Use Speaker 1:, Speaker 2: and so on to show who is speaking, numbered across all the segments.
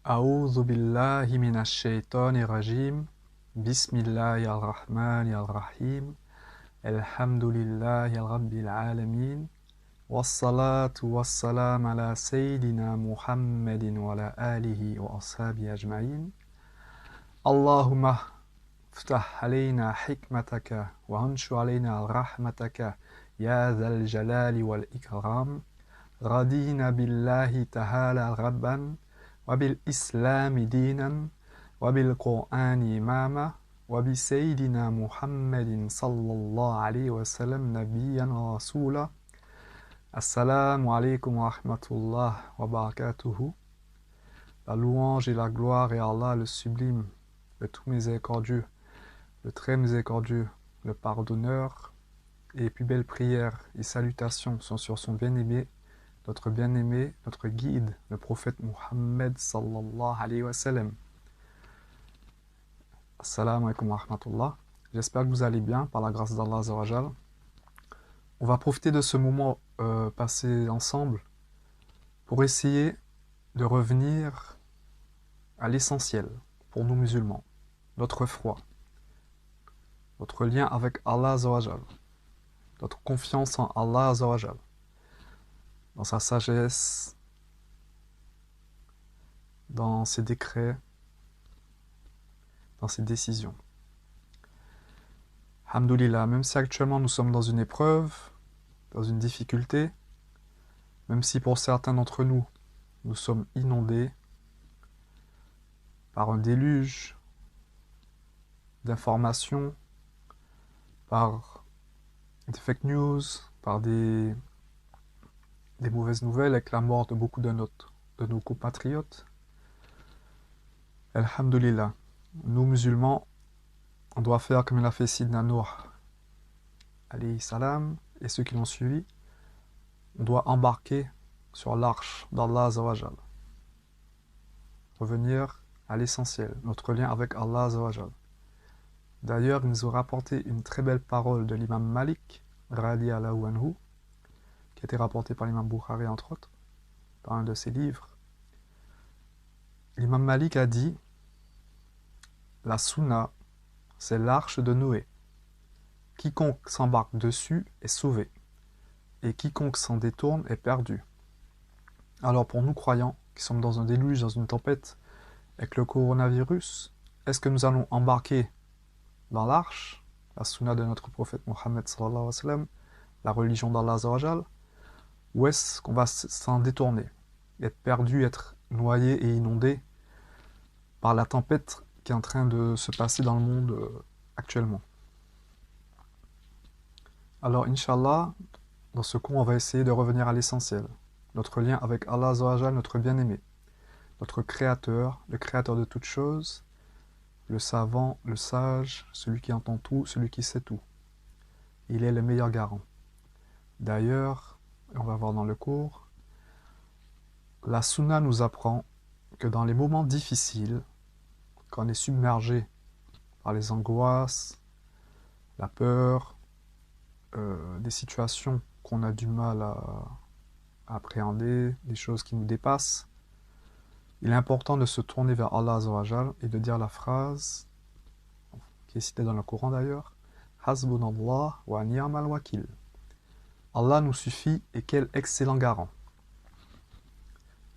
Speaker 1: أعوذ بالله من الشيطان الرجيم بسم الله الرحمن الرحيم الحمد لله رب العالمين والصلاة والسلام على سيدنا محمد وعلى آله وأصحابه أجمعين اللهم افتح علينا حكمتك وانشر علينا رحمتك يا ذا الجلال والإكرام رضينا بالله تعالى ربا وبالإسلام دينا وبالقرآن إماما وبسيدنا محمد صلى الله عليه وسلم نبيا ورسولا Assalamu alaikum wa rahmatullah wa barakatuhu. La louange et la gloire est Allah le sublime, le tout miséricordieux, le très miséricordieux, le pardonneur, et les plus belles prières et salutations sont sur son bien-aimé, notre guide, le prophète Muhammad sallallahu alayhi wa sallam. Assalamu alaikum wa rahmatullah. J'espère que vous allez bien par la grâce d'Allah azza wa jal. On va profiter de ce moment passé ensemble pour essayer de revenir à l'essentiel pour nous musulmans, notre foi, notre lien avec Allah azza wa jal, notre confiance en Allah azza wa jal, dans sa sagesse, dans ses décrets, dans ses décisions. Alhamdoulilah, même si actuellement nous sommes dans une épreuve, dans une difficulté, même si pour certains d'entre nous, nous sommes inondés par un déluge d'informations, par des fake news, par des mauvaises nouvelles avec la mort de beaucoup de nos compatriotes. Alhamdoulilah, nous musulmans, on doit faire comme il a fait Sidna Nuh, alayhi salam, et ceux qui l'ont suivi, on doit embarquer sur l'arche d'Allah azza wa jal. Revenir à l'essentiel, notre lien avec Allah azza wa jal. D'ailleurs, il nous a rapporté une très belle parole de l'imam Malik, radiyallahu anhu, qui a été rapportée par l'imam Bukhari entre autres, dans un de ses livres. L'imam Malik a dit, la sunna, c'est l'arche de Noé. Quiconque s'embarque dessus est sauvé, et quiconque s'en détourne est perdu. Alors pour nous croyants, qui sommes dans un déluge, dans une tempête, avec le coronavirus, est-ce que nous allons embarquer dans l'arche, la sunna de notre prophète Muhammad sallallahu alayhi wa sallam, la religion d'Allah azza wa jal, ou est-ce qu'on va s'en détourner, être perdu, être noyé et inondé par la tempête qui est en train de se passer dans le monde actuellement? Alors, Inch'Allah, dans ce cours, on va essayer de revenir à l'essentiel. Notre lien avec Allah azza wa jal, notre bien-aimé, notre créateur, le créateur de toutes choses, le savant, le sage, celui qui entend tout, celui qui sait tout. Il est le meilleur garant. D'ailleurs, on va voir dans le cours, la sunna nous apprend que dans les moments difficiles, quand on est submergé par les angoisses, la peur, des situations qu'on a du mal à appréhender, des choses qui nous dépassent, il est important de se tourner vers Allah azza wa jal et de dire la phrase qui est citée dans le Coran d'ailleurs, Hasbunallah wa ni'mal wakil. Allah nous suffit et quel excellent garant.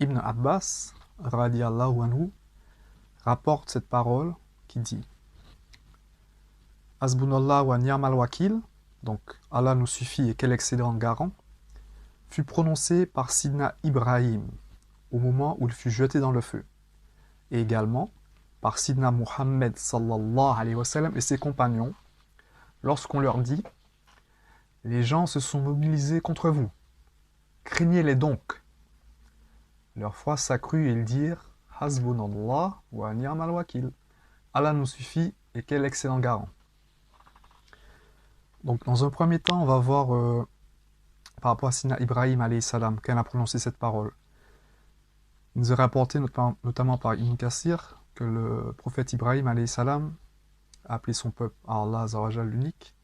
Speaker 1: Ibn Abbas radiyallahu anhu rapporte cette parole qui dit Hasbunallah wa ni'mal wakil, donc Allah nous suffit et quel excellent garant, fut prononcé par Sidna Ibrahim au moment où il fut jeté dans le feu, et également par Sidna Muhammad sallallahu alayhi wa sallam et ses compagnons lorsqu'on leur dit « Les gens se sont mobilisés contre vous, craignez-les donc ». Leur foi s'accrut et ils dirent « Hasbunallah wa ni'mal wakil ». Allah nous suffit et quel excellent garant. Donc dans un premier temps, on va voir par rapport à Sidna Ibrahim alayhi salam, quand il a prononcé cette parole. Il nous est rapporté notamment par Ibn Kathir que le prophète Ibrahim alayhi salam a appelé son peuple à Allah azza wa jal l'unique,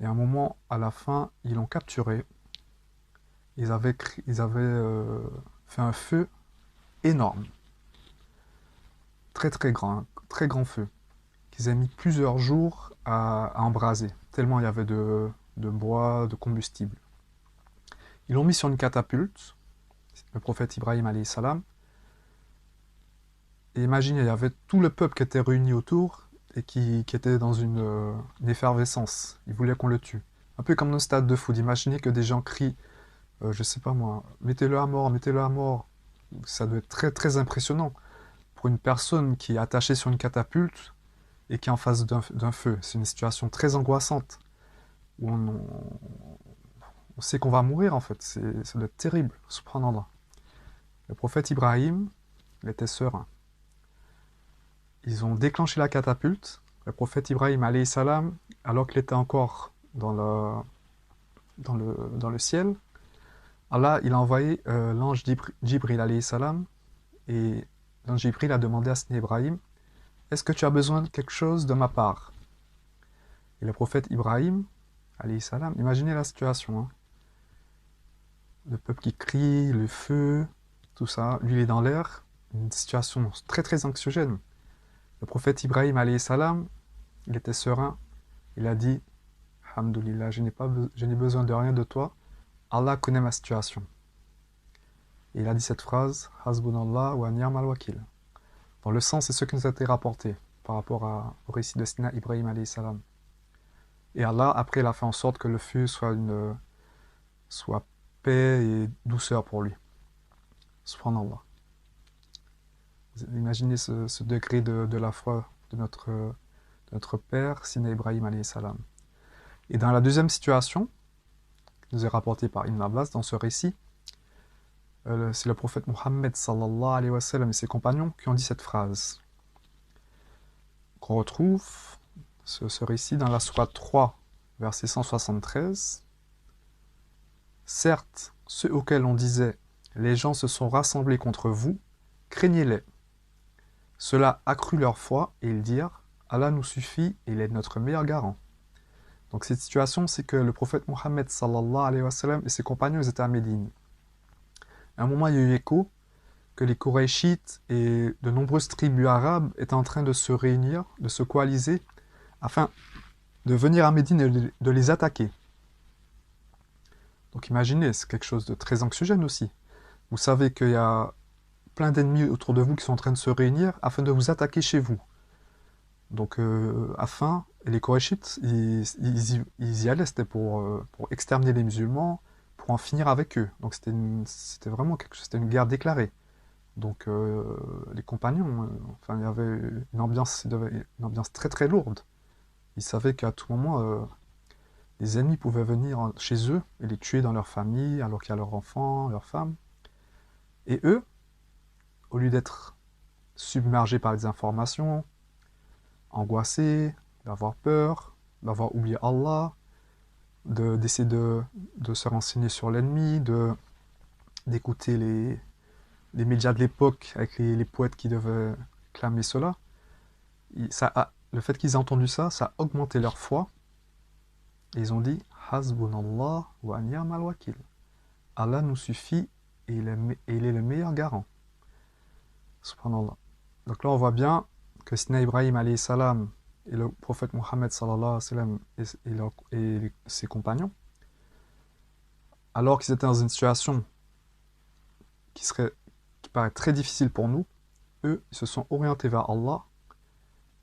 Speaker 1: et à un moment, à la fin, ils l'ont capturé. Ils avaient fait un feu énorme. très grand, un très grand feu, qu'ils avaient mis plusieurs jours à embraser, tellement il y avait de bois, de combustible. Ils l'ont mis sur une catapulte, le prophète Ibrahim alayhi salam, et imaginez, il y avait tout le peuple qui était réuni autour et qui était dans une effervescence. Ils voulaient qu'on le tue. Un peu comme dans le stade de foot. Imaginez que des gens crient, je sais pas moi, mettez-le à mort, mettez-le à mort. Ça doit être très impressionnant pour une personne qui est attachée sur une catapulte et qui est en face d'un feu. C'est une situation très angoissante où on sait qu'on va mourir en fait. Ça doit être terrible, subhanallah. Le prophète Ibrahim, il était serein. Ils ont déclenché la catapulte. Le prophète Ibrahim alayhi salam, alors qu'il était encore dans le ciel, Allah il a envoyé l'ange Jibril alayhi salam, et l'ange Jibril a demandé à Sine Ibrahim, est-ce que tu as besoin de quelque chose de ma part? Et le prophète Ibrahim alayhi salam, imaginez la situation, hein. Le peuple qui crie, le feu, tout ça, lui il est dans l'air, une situation très anxiogène. Le prophète Ibrahim alayhi salam, il était serein, il a dit, Alhamdulillah, je n'ai besoin de rien de toi, Allah connaît ma situation. Et il a dit cette phrase, Hasbunallah wa ni'mal wakil. Dans le sens, c'est ce qui nous a été rapporté par rapport au récit de Sina Ibrahim alayhi salam. Et Allah, après, il a fait en sorte que le feu soit paix et douceur pour lui. Subhanallah. Vous imaginez ce degré de la foi de notre père, Sina Ibrahim alayhi salam. Et dans la deuxième situation, qui nous est rapportée par Ibn Abbas dans ce récit, c'est le prophète Mohammed sallallahu alayhi wa sallam et ses compagnons qui ont dit cette phrase. Qu'on retrouve ce récit dans la sourate 3, verset 173. Certes, ceux auxquels on disait « Les gens se sont rassemblés contre vous, craignez-les ». Cela accrut leur foi et ils dirent « Allah nous suffit et il est notre meilleur garant ». Donc cette situation, c'est que le prophète Mohammed sallallahu alayhi wa sallam et ses compagnons étaient à Médine. À un moment, il y a eu écho que les Qurayshites et de nombreuses tribus arabes étaient en train de se réunir, de se coaliser, afin de venir à Médine et de les attaquer. Donc imaginez, c'est quelque chose de très anxiogène aussi. Vous savez qu'il y a plein d'ennemis autour de vous qui sont en train de se réunir afin de vous attaquer chez vous. Donc et les Qurayshites, ils y allaient, c'était pour exterminer les musulmans, pour en finir avec eux. Donc c'était vraiment c'était une guerre déclarée. Donc les compagnons, enfin il y avait une ambiance très lourde. Ils savaient qu'à tout moment, les ennemis pouvaient venir chez eux et les tuer dans leur famille, alors qu'il y a leurs enfants, leurs femmes. Et eux, au lieu d'être submergés par les informations, angoissés, d'avoir peur, d'avoir oublié Allah, d'essayer de se renseigner sur l'ennemi, d'écouter les médias de l'époque avec les poètes qui devaient clamer cela, le fait qu'ils aient entendu ça, ça a augmenté leur foi. Et ils ont dit Hasbunallah wa ni'mal wakil. Allah nous suffit et il est le meilleur garant. Subhanallah. Donc là, on voit bien que Sina Ibrahim alayhi salam et le prophète Mohammed sallallahu alayhi wa sallam et ses compagnons, alors qu'ils étaient dans une situation qui paraît très difficile pour nous, eux, ils se sont orientés vers Allah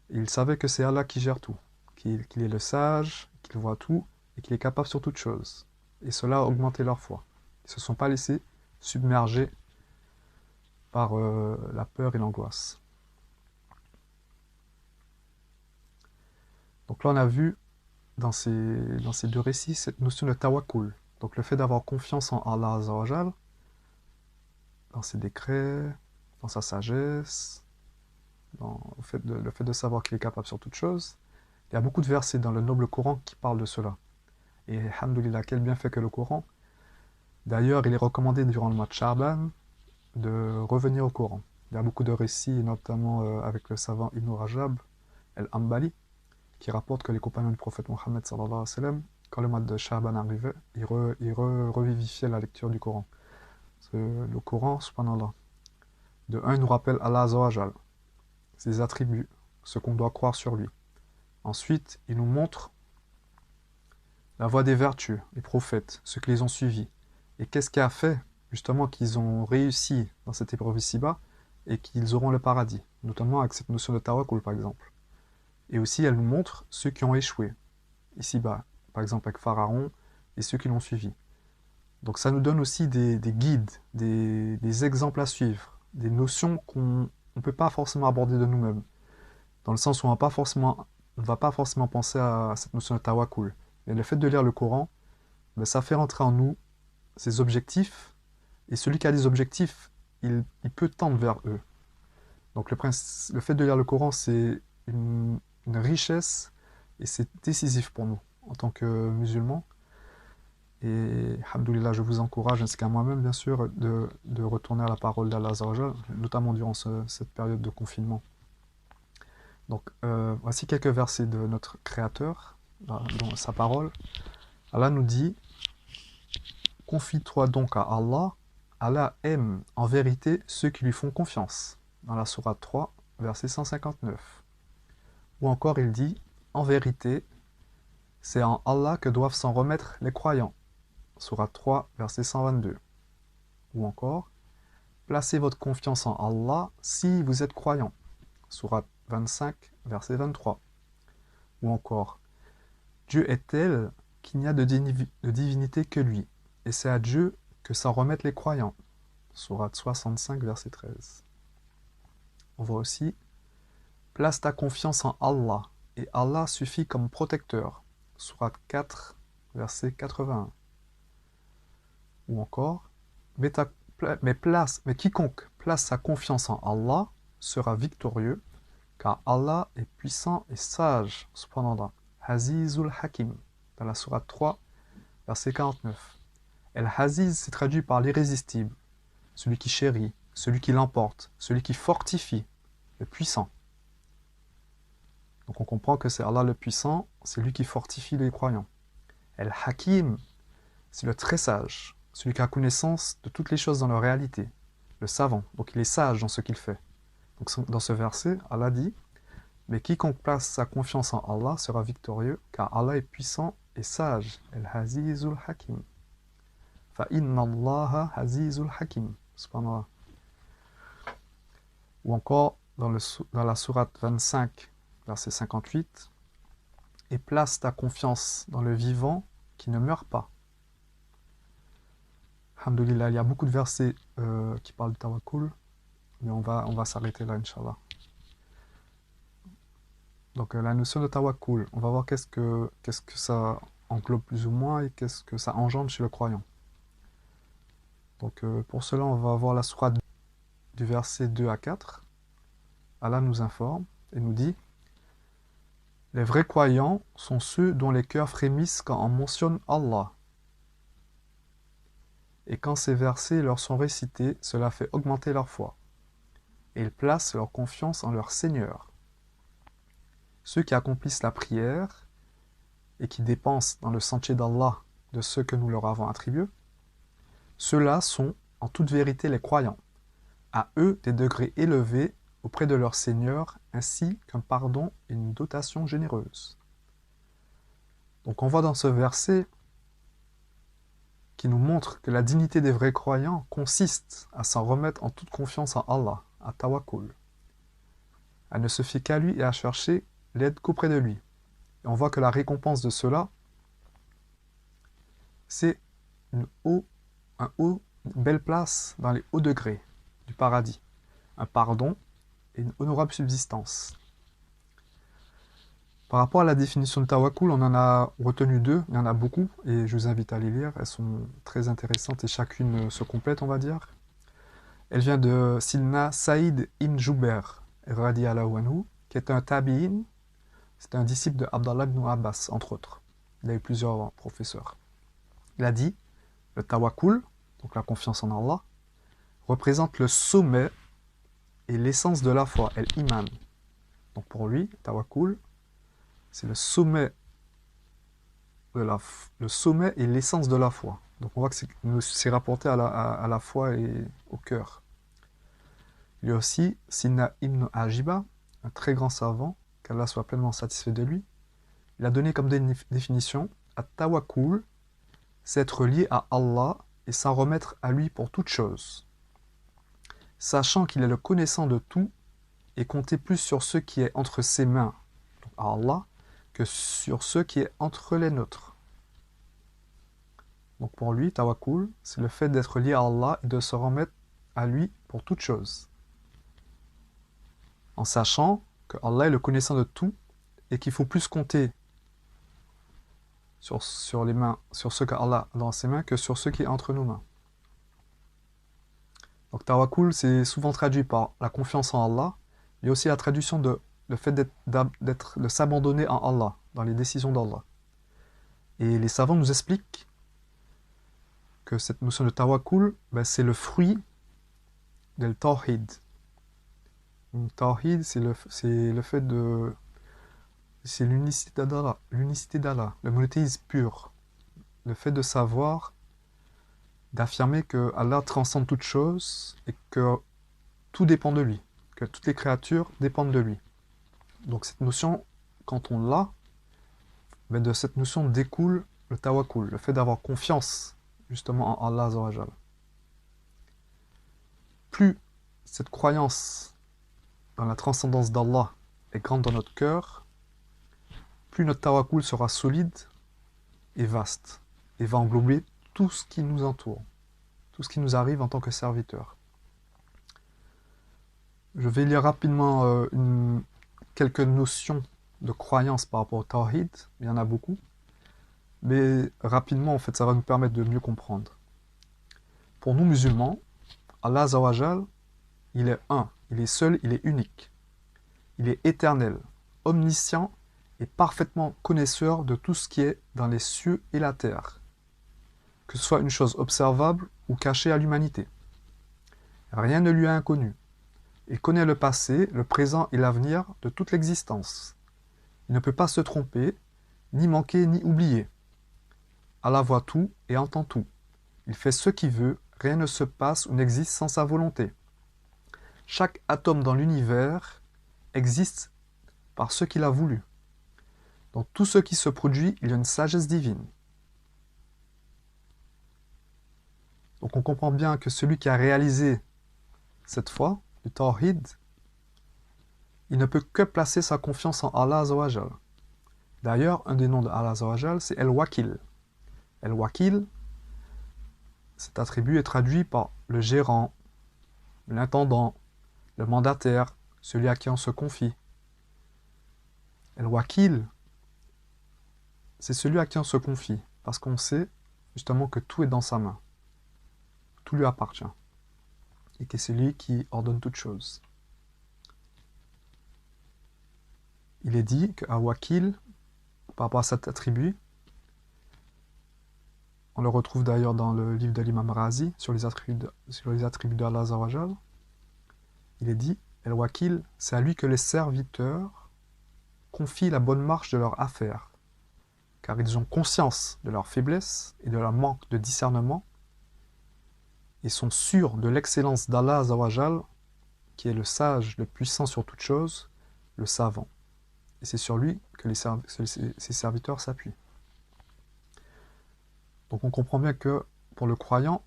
Speaker 1: et ils savaient que c'est Allah qui gère tout, qu'il est le sage, qu'il voit tout et qu'il est capable sur toute chose. Et cela a augmenté leur foi. Ils ne se sont pas laissés submerger par la peur et l'angoisse. Donc là, on a vu dans ces deux récits cette notion de tawakkul. Donc le fait d'avoir confiance en Allah Azza wa Jal, dans ses décrets, dans sa sagesse, le fait de savoir qu'il est capable sur toute chose. Il y a beaucoup de versets dans le noble Coran qui parlent de cela. Et alhamdoulilah, quel bienfait que le Coran. D'ailleurs, il est recommandé durant le mois de Sha'ban de revenir au Coran. Il y a beaucoup de récits, notamment avec le savant Ibn Rajab al-Hanbali, qui rapporte que les compagnons du prophète Mohammed sallallahu alayhi wa sallam, quand le mois de Sha'ban arrivait, ils revivifiaient la lecture du Coran. Le Coran, subhanallah, de un, il nous rappelle Allah Azza wa Jal. ses attributs, ce qu'on doit croire sur lui. Ensuite, il nous montre la voie des vertus, les prophètes, ceux qui les ont suivis. Et qu'est-ce qui a fait, justement, qu'ils ont réussi dans cette épreuve ici-bas et qu'ils auront le paradis, notamment avec cette notion de tawakkul, par exemple. Et aussi, elle nous montre ceux qui ont échoué, ici-bas, par exemple avec Pharaon et ceux qui l'ont suivi. Donc ça nous donne aussi des guides, des exemples à suivre, des notions qu'on ne peut pas forcément aborder de nous-mêmes, dans le sens où on ne va pas forcément penser à cette notion de tawakkul. Mais le fait de lire le Coran, ben, ça fait rentrer en nous ses objectifs, et celui qui a des objectifs, il peut tendre vers eux. Donc le fait de lire le Coran, c'est une richesse, et c'est décisif pour nous, en tant que musulmans. Et, alhamdoulilah, je vous encourage, ainsi qu'à moi-même, bien sûr, de retourner à la parole d'Allah Azza wa Jal, notamment durant cette période de confinement. Donc, voici quelques versets de notre Créateur, dans sa parole. Allah nous dit « Confie-toi donc à Allah, Allah aime en vérité ceux qui lui font confiance » dans la sourate 3, verset 159. Ou encore il dit « En vérité, c'est en Allah que doivent s'en remettre les croyants » sourate 3, verset 122. Ou encore « Placez votre confiance en Allah si vous êtes croyants » sourate 25, verset 23. Ou encore « Dieu est tel qu'il n'y a de divinité que lui, et c'est à Dieu que s'en remettent les croyants » sourate 65, verset 13. On voit aussi « Place ta confiance en Allah, et Allah suffit comme protecteur » sourate 4, verset 81. Ou encore « Mais quiconque place sa confiance en Allah sera victorieux, car Allah est puissant et sage, subhanallah. Hazizul Hakim, dans la sourate 3, verset 49. El-Haziz, c'est traduit par l'irrésistible, celui qui chérit, celui qui l'emporte, celui qui fortifie, le puissant. Donc on comprend que c'est Allah le puissant, c'est lui qui fortifie les croyants. El-Hakim, c'est le très sage, celui qui a connaissance de toutes les choses dans leur réalité, le savant, donc il est sage dans ce qu'il fait. Donc dans ce verset, Allah dit « Mais quiconque place sa confiance en Allah sera victorieux, car Allah est puissant et sage. El-Hazizul Hakim. Fa inna Allah Hazizul Hakim. » Subhanallah. Ou encore dans la sourate 25, verset 58, « Et place ta confiance dans le vivant qui ne meurt pas. » Alhamdulillah, il y a beaucoup de versets qui parlent de tawakkul, mais on va s'arrêter là, Inch'Allah. Donc la notion de tawakkul, on va voir qu'est-ce que ça englobe plus ou moins et qu'est-ce que ça engendre chez le croyant. Donc pour cela, on va voir la sourate du verset 2 à 4. Allah nous informe et nous dit « Les vrais croyants sont ceux dont les cœurs frémissent quand on mentionne Allah. Et quand ces versets leur sont récités, cela fait augmenter leur foi. Et ils placent leur confiance en leur Seigneur. Ceux qui accomplissent la prière et qui dépensent dans le sentier d'Allah de ce que nous leur avons attribué, ceux-là sont en toute vérité les croyants, à eux des degrés élevés auprès de leur Seigneur, ainsi qu'un pardon et une dotation généreuse. » Donc on voit dans ce verset qui nous montre que la dignité des vrais croyants consiste à s'en remettre en toute confiance en Allah, à tawakkul. Elle ne se fier qu'à lui et à chercher l'aide qu'auprès de lui. Et on voit que la récompense de cela, c'est une belle place dans les hauts degrés du paradis, un pardon et une honorable subsistance. Par rapport à la définition de tawakkul, on en a retenu deux, il y en a beaucoup, et je vous invite à les lire, elles sont très intéressantes et chacune se complète, on va dire. Elle vient de Sidna Saïd ibn Jubair, radiyallahu anhu, qui est un tabi'in, c'est un disciple de Abdallah ibn Abbas, entre autres. Il a eu plusieurs professeurs. Il a dit, le tawakkul, donc la confiance en Allah, représente le sommet et l'essence de la foi, el-iman. Donc pour lui, tawakkul, c'est le sommet et l'essence de la foi. Donc on voit que c'est rapporté à la foi et au cœur. Il y a aussi Sina ibn Ajiba, un très grand savant, qu'Allah soit pleinement satisfait de lui, il a donné comme définition at-tawakkul, c'est être lié à Allah et s'en remettre à lui pour toute chose, sachant qu'il est le connaissant de tout et compter plus sur ce qui est entre ses mains, donc à Allah, que sur ce qui est entre les nôtres. Donc pour lui, tawakkul, c'est le fait d'être lié à Allah et de se remettre à lui pour toute chose, en sachant que Allah est le connaissant de tout et qu'il faut plus compter sur les mains, sur ce qu'Allah a dans ses mains que sur ce qui est entre nos mains. Donc tawakkul, c'est souvent traduit par la confiance en Allah, mais aussi la traduction de le fait de s'abandonner en Allah, dans les décisions d'Allah. Et les savants nous expliquent que cette notion de tawakkul, ben, c'est le fruit del tawhid. Tawhid, c'est le fait de... C'est l'unicité d'Allah, le monothéisme pur. Le fait de savoir, d'affirmer que Allah transcende toute chose et que tout dépend de lui, que toutes les créatures dépendent de lui. Donc cette notion, quand on l'a, ben de cette notion découle le tawakkul, le fait d'avoir confiance justement en Allah Azawajal. Plus cette croyance dans la transcendance d'Allah est grande dans notre cœur, plus notre tawakkul sera solide et vaste, et va englober tout ce qui nous entoure, tout ce qui nous arrive en tant que serviteur. Je vais lire rapidement quelques notions de croyance par rapport au tawhid, il y en a beaucoup, mais rapidement en fait ça va nous permettre de mieux comprendre. Pour nous musulmans, Allah Azawajal, il est un, il est seul, il est unique, il est éternel, omniscient et parfaitement connaisseur de tout ce qui est dans les cieux et la terre, que ce soit une chose observable ou cachée à l'humanité. Rien ne lui est inconnu. Il connaît le passé, le présent et l'avenir de toute l'existence. Il ne peut pas se tromper, ni manquer, ni oublier. Allah voit tout et entend tout. Il fait ce qu'il veut, rien ne se passe ou n'existe sans sa volonté. Chaque atome dans l'univers existe par ce qu'il a voulu. Dans tout ce qui se produit, il y a une sagesse divine. Donc on comprend bien que celui qui a réalisé cette foi, le tawhid, il ne peut que placer sa confiance en Allah Azawajal. D'ailleurs, un des noms de Allah Azawajal, c'est El-Wakil. El-Wakil, cet attribut est traduit par le gérant, l'intendant, le mandataire, celui à qui on se confie. El-Wakil, c'est celui à qui on se confie, parce qu'on sait justement que tout est dans sa main. Tout lui appartient. Et que c'est lui qui ordonne toute chose. Il est dit qu'à Wakil, par rapport à cet attribut, on le retrouve d'ailleurs dans le livre de l'imam Razi sur les attributs d'Allah Azawajal. Il est dit, El-Wakil, c'est à lui que les serviteurs confient la bonne marche de leurs affaires, car ils ont conscience de leur faiblesse et de leur manque de discernement, et sont sûrs de l'excellence d'Allah Azawajal, qui est le sage, le puissant sur toute chose, le savant. Et c'est sur lui que ses serviteurs s'appuient. Donc on comprend bien que pour le croyant,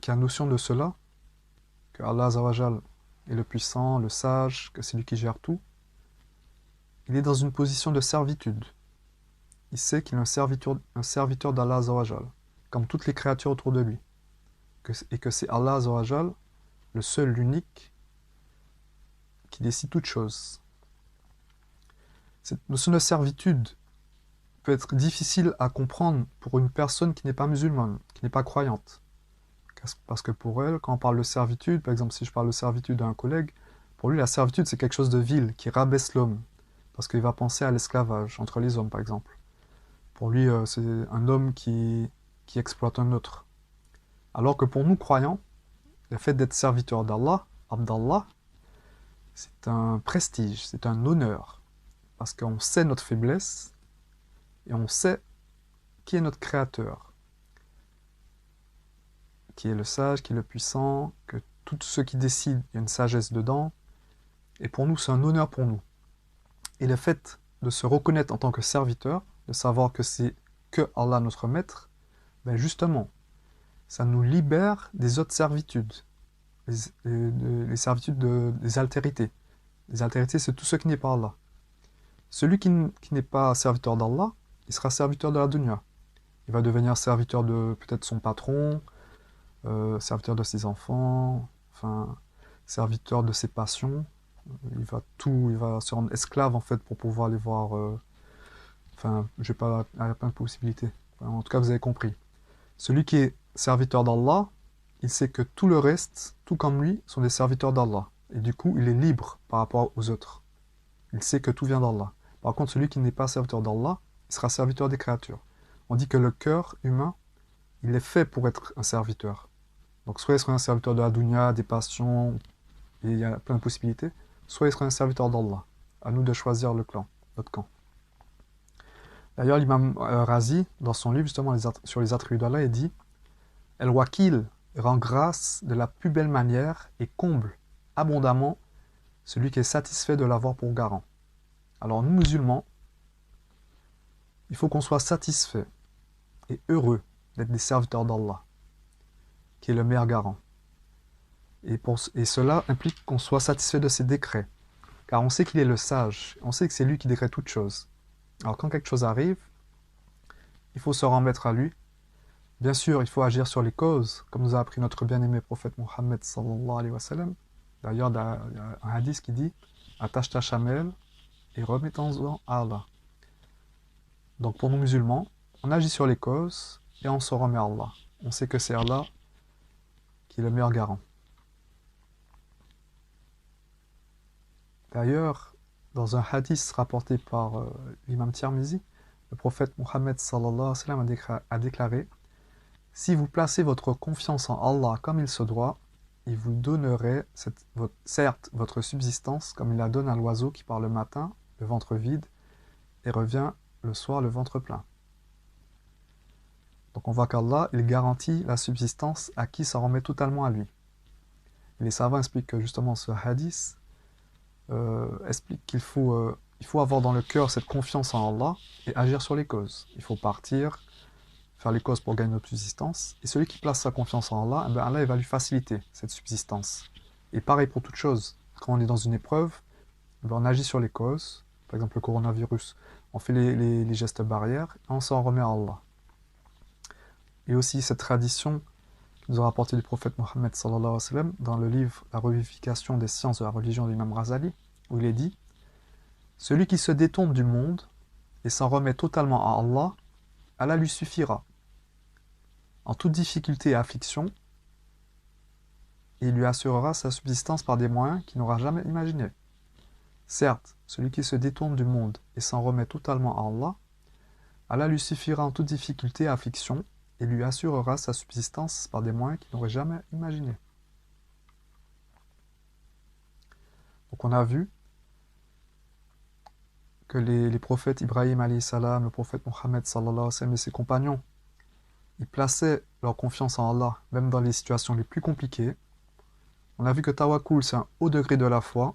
Speaker 1: qui a notion de cela, que Allah Azawajal est le puissant, le sage, que c'est lui qui gère tout, il est dans une position de servitude. Il sait qu'il est un serviteur d'Allah Azawajal, comme toutes les créatures autour de lui. Et que c'est Allah Azawajal, le seul, l'unique, qui décide toute chose. Cette notion de servitude peut être difficile à comprendre pour une personne qui n'est pas musulmane, qui n'est pas croyante. Parce que pour elle, quand on parle de servitude, par exemple si je parle de servitude d'un collègue, pour lui la servitude c'est quelque chose de vil, qui rabaisse l'homme. Parce qu'il va penser à l'esclavage entre les hommes par exemple. Pour lui c'est un homme qui exploite un autre. Alors que pour nous croyants, le fait d'être serviteur d'Allah, Abdallah, c'est un prestige, c'est un honneur. Parce qu'on sait notre faiblesse et on sait qui est notre créateur. Qui est le sage, qui est le puissant, que tout ce qui décide, il y a une sagesse dedans. Et pour nous, c'est un honneur pour nous. Et le fait de se reconnaître en tant que serviteur, de savoir que c'est que Allah notre maître, ben justement, ça nous libère des autres servitudes, les servitudes des altérités. Les altérités, c'est tout ce qui n'est pas Allah. Celui qui n'est pas serviteur d'Allah, il sera serviteur de la dunya. Il va devenir serviteur de peut-être son patron, serviteur de ses enfants, enfin, serviteur de ses passions. Il va se rendre esclave en fait pour pouvoir les voir. Enfin, je n'ai pas plein de possibilités. Enfin, en tout cas, vous avez compris. Celui qui est serviteur d'Allah, il sait que tout le reste, tout comme lui, sont des serviteurs d'Allah. Et du coup, il est libre par rapport aux autres. Il sait que tout vient d'Allah. Par contre, celui qui n'est pas serviteur d'Allah, il sera serviteur des créatures. On dit que le cœur humain, il est fait pour être un serviteur. Donc soit il sera un serviteur de la dunya, des passions, et il y a plein de possibilités, soit il sera un serviteur d'Allah. À nous de choisir notre camp. D'ailleurs, l'imam Razi, dans son livre justement sur les attributs d'Allah, il dit « El-Wakil rend grâce de la plus belle manière et comble abondamment celui qui est satisfait de l'avoir pour garant. » Alors nous, musulmans, il faut qu'on soit satisfait et heureux d'être des serviteurs d'Allah, qui est le meilleur garant. Et cela implique qu'on soit satisfait de ses décrets, car on sait qu'il est le sage, on sait que c'est lui qui décrète toutes choses. Alors quand quelque chose arrive, il faut se remettre à lui. Bien sûr, il faut agir sur les causes, comme nous a appris notre bien-aimé prophète Mohammed sallallahu alayhi wa sallam. D'ailleurs, il y a un hadith qui dit « Attache ta chamelle et remettons-en à Allah ». Donc pour nous musulmans, on agit sur les causes et on se remet à Allah. On sait que c'est Allah qui est le meilleur garant. D'ailleurs, dans un hadith rapporté par l'imam Tirmizi, le prophète Mohammed sallallahu alayhi wa sallam a déclaré « Si vous placez votre confiance en Allah comme il se doit, il vous donnerait certes votre subsistance comme il la donne à l'oiseau qui part le matin, le ventre vide, et revient le soir le ventre plein. » Donc on voit qu'Allah, il garantit la subsistance à qui s'en remet totalement à lui. Et les savants expliquent que justement ce hadith explique qu'il faut avoir dans le cœur cette confiance en Allah et agir sur les causes. Il faut partir, faire les causes pour gagner notre subsistance. Et celui qui place sa confiance en Allah, eh bien Allah il va lui faciliter cette subsistance. Et pareil pour toute chose. Quand on est dans une épreuve, eh bien, on agit sur les causes. Par exemple le coronavirus. On fait les gestes barrières et on s'en remet à Allah. Et aussi cette tradition qui nous a rapporté du prophète Mohammed sallallahu alayhi wa sallam dans le livre La revivification des sciences de la religion de l'imam Razali, où il est dit « Celui qui se détourne du monde et s'en remet totalement à Allah, Allah lui suffira. En toute difficulté et affliction, et il lui assurera sa subsistance par des moyens qu'il n'aura jamais imaginés. Certes, celui qui se détourne du monde et s'en remet totalement à Allah, Allah lui suffira en toute difficulté et affliction, et lui assurera sa subsistance par des moyens qu'il n'aurait jamais imaginés. » Donc on a vu que les prophètes Ibrahim alayhi salam, le prophète Mohammed sallallahu alayhi wa sallam et ses compagnons, ils plaçaient leur confiance en Allah, même dans les situations les plus compliquées. On a vu que Tawakkul, c'est un haut degré de la foi.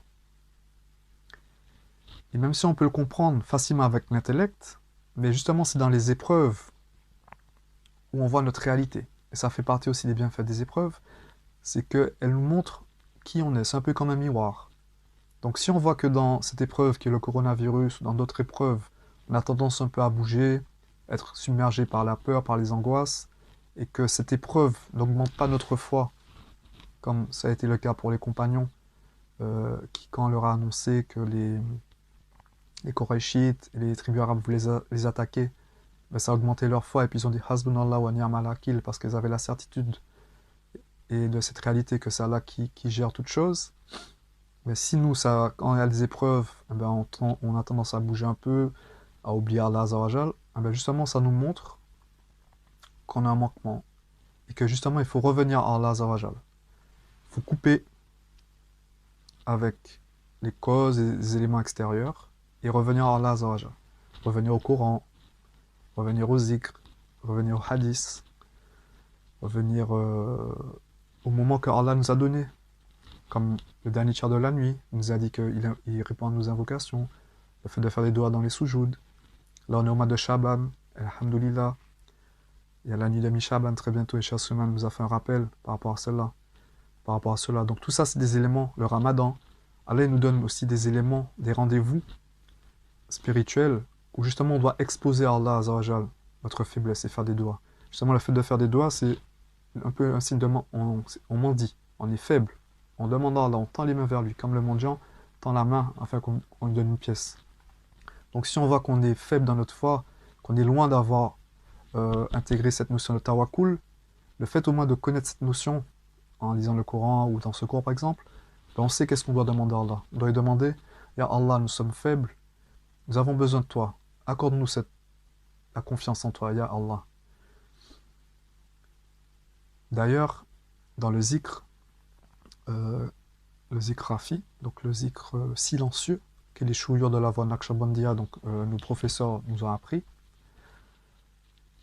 Speaker 1: Et même si on peut le comprendre facilement avec l'intellect, mais justement c'est dans les épreuves où on voit notre réalité. Et ça fait partie aussi des bienfaits des épreuves, c'est qu'elles nous montrent qui on est. C'est un peu comme un miroir. Donc si on voit que dans cette épreuve qui est le coronavirus, ou dans d'autres épreuves, on a tendance un peu à bouger, être submergé par la peur, par les angoisses, et que cette épreuve n'augmente pas notre foi, comme ça a été le cas pour les compagnons, qui quand on leur a annoncé que les Qurayshites et les tribus arabes voulaient les attaquer, ben ça a augmenté leur foi, et puis ils ont dit « Hasbunallah wa ni'mal wakil » parce qu'ils avaient la certitude et de cette réalité que c'est Allah qui gère toutes choses. Mais si nous, quand il y a des épreuves, eh ben on a tendance à bouger un peu, à oublier Allah Azawajal, eh ben justement ça nous montre qu'on a un manquement et que justement il faut revenir à Allah Azawajal. Il faut couper avec les causes et les éléments extérieurs et revenir à Allah Azawajal. Revenir au Coran, revenir au zikr, revenir au hadith, revenir au moment que Allah nous a donné. comme le dernier tiers de la nuit, il nous a dit qu'il répond à nos invocations, le fait de faire des doigts dans les soujoud. Là, on est au mois de Shaban, alhamdoulilah. Il y a la nuit de mi-Shaban très bientôt, et Cheikh Souleymane nous a fait un rappel par rapport à cela. Donc tout ça, c'est des éléments. Le Ramadan, Allah nous donne aussi des éléments, des rendez-vous spirituels, où justement on doit exposer à Allah Azzawajal notre faiblesse et faire des doigts. Justement, le fait de faire des doigts, c'est un peu un signe de on mendie, on est faible. On demande à Allah, on tend les mains vers lui, comme le mendiant tend la main afin qu'on lui donne une pièce. Donc si on voit qu'on est faible dans notre foi, qu'on est loin d'avoir intégré cette notion de tawakkul, le fait au moins de connaître cette notion en lisant le Coran ou dans ce cours par exemple, ben on sait qu'est-ce qu'on doit demander à Allah. On doit lui demander, Ya Allah, nous sommes faibles, nous avons besoin de toi, accorde-nous la confiance en toi, Ya Allah. D'ailleurs, dans le zikr rafi, donc le zikr silencieux, que les chouïurs de la voix Naqshbandiya, donc nos professeurs nous ont appris,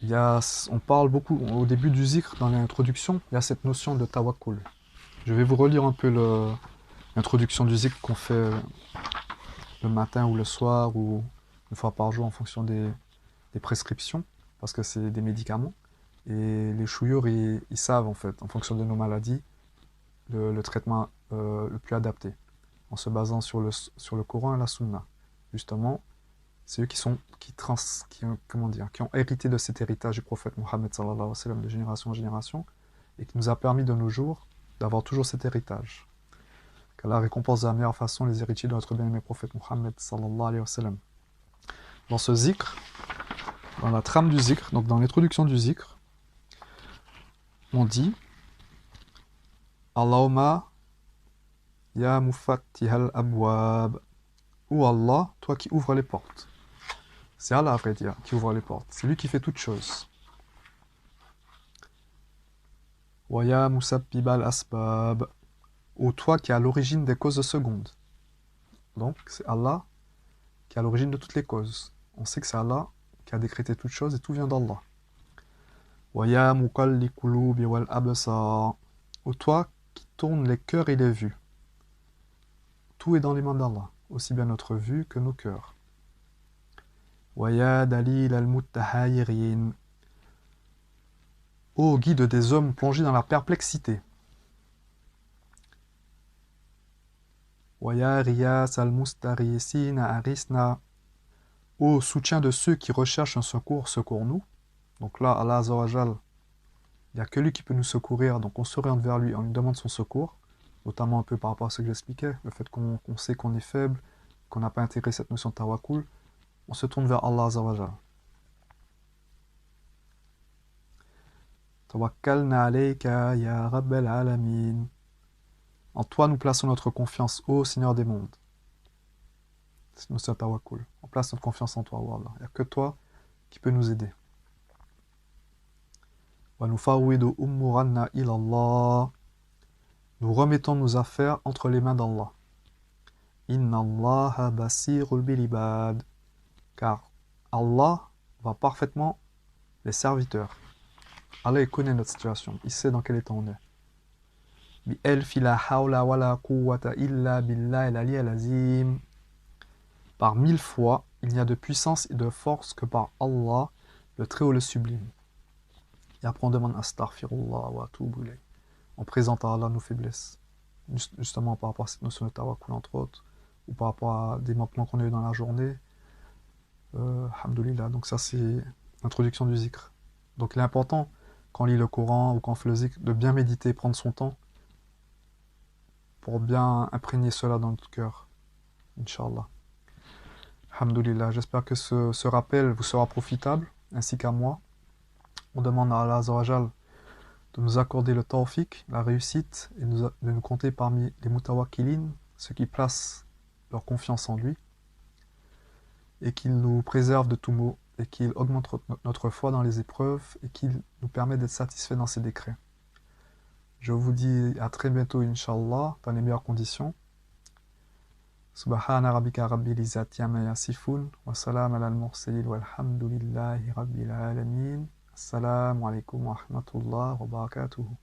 Speaker 1: on parle beaucoup, au début du zikr, dans l'introduction, il y a cette notion de tawakkul. Je vais vous relire un peu l'introduction du zikr qu'on fait le matin ou le soir, ou une fois par jour en fonction des prescriptions, parce que c'est des médicaments. Et les chouïurs, ils savent en fait, en fonction de nos maladies, le traitement le plus adapté, en se basant sur le Coran et la Sunna. Justement, c'est eux qui ont hérité de cet héritage du prophète Mohammed sallallahu alayhi wa sallam de génération en génération, et qui nous a permis de nos jours d'avoir toujours cet héritage. Qu'Allah récompense de la meilleure façon les héritiers de notre bien-aimé prophète Mohammed sallallahu alayhi wa sallam. Dans ce zikr, dans la trame du zikr, donc dans l'introduction du zikr, on dit Allahumma ya mufattihal abwab, ou Allah, toi qui ouvres les portes. C'est Allah, à vrai dire, qui ouvre les portes. C'est lui qui fait toutes choses. Wa ya musabbibal asbab, ou toi qui es à l'origine des causes secondes. Donc, c'est Allah qui est à l'origine de toutes les causes. On sait que c'est Allah qui a décrété toutes choses et tout vient d'Allah. Wa ya muqalli qulubi wal absar, ou toi qui tourne les cœurs et les vues. Tout est dans les mains d'Allah, aussi bien notre vue que nos cœurs. Wa ya dalil al-muttahayirin, ô guide des hommes plongés dans la perplexité. Wa ya riyas al-mustarisina arisna, ô soutien de ceux qui recherchent un secours, secours-nous. Donc là, Allah Azzawajal, il n'y a que lui qui peut nous secourir, donc on s'oriente vers lui, on lui demande son secours, notamment un peu par rapport à ce que j'expliquais, le fait qu'on sait qu'on est faible, qu'on n'a pas intégré cette notion de tawakkul, on se tourne vers Allah Azzawajal. Tawakkalna alayka ya Rabbal alamin. En toi nous plaçons notre confiance, ô Seigneur des mondes. C'est une notion de tawakkul. On place notre confiance en toi, ô Allah. Il n'y a que toi qui peux nous aider. Wa nufawwidu ummuranna ila Allah. Nous remettons nos affaires entre les mains d'Allah. Inna Allaha basirul bil ibad. Car Allah va parfaitement les serviteurs. Allah connaît notre situation, il sait dans quel état on est. Bi elfi la hawla wa la quwwata illa billahi al-ali al-azim. Par 1000 fois, il n'y a de puissance et de force que par Allah, le Très-Haut, le Sublime. Et après on demande astaghfirullah wa atubu ilayh. On présente à Allah nos faiblesses. Justement par rapport à cette notion de tawakkul entre autres, ou par rapport à des manquements qu'on a eu dans la journée. Alhamdoulilah. Donc ça c'est l'introduction du zikr. Donc il est important, quand on lit le Coran ou quand on fait le zikr, de bien méditer, prendre son temps, pour bien imprégner cela dans notre cœur. Inch'Allah. Alhamdoulilah. J'espère que ce rappel vous sera profitable, ainsi qu'à moi. On demande à Allah Azzawajal de nous accorder le tawfiq, la réussite, et de nous compter parmi les mutawakkilin, ceux qui placent leur confiance en lui, et qu'il nous préserve de tout maux, et qu'il augmente notre foi dans les épreuves, et qu'il nous permet d'être satisfaits dans ses décrets. Je vous dis à très bientôt, Inch'Allah, dans les meilleures conditions. Subhana rabbika rabbil izzati amma yasifun, wa salam ala al-mursalin, walhamdulillahi rabbil alamin. Assalamu alaikum wa rahmatullah wa barakatuhu.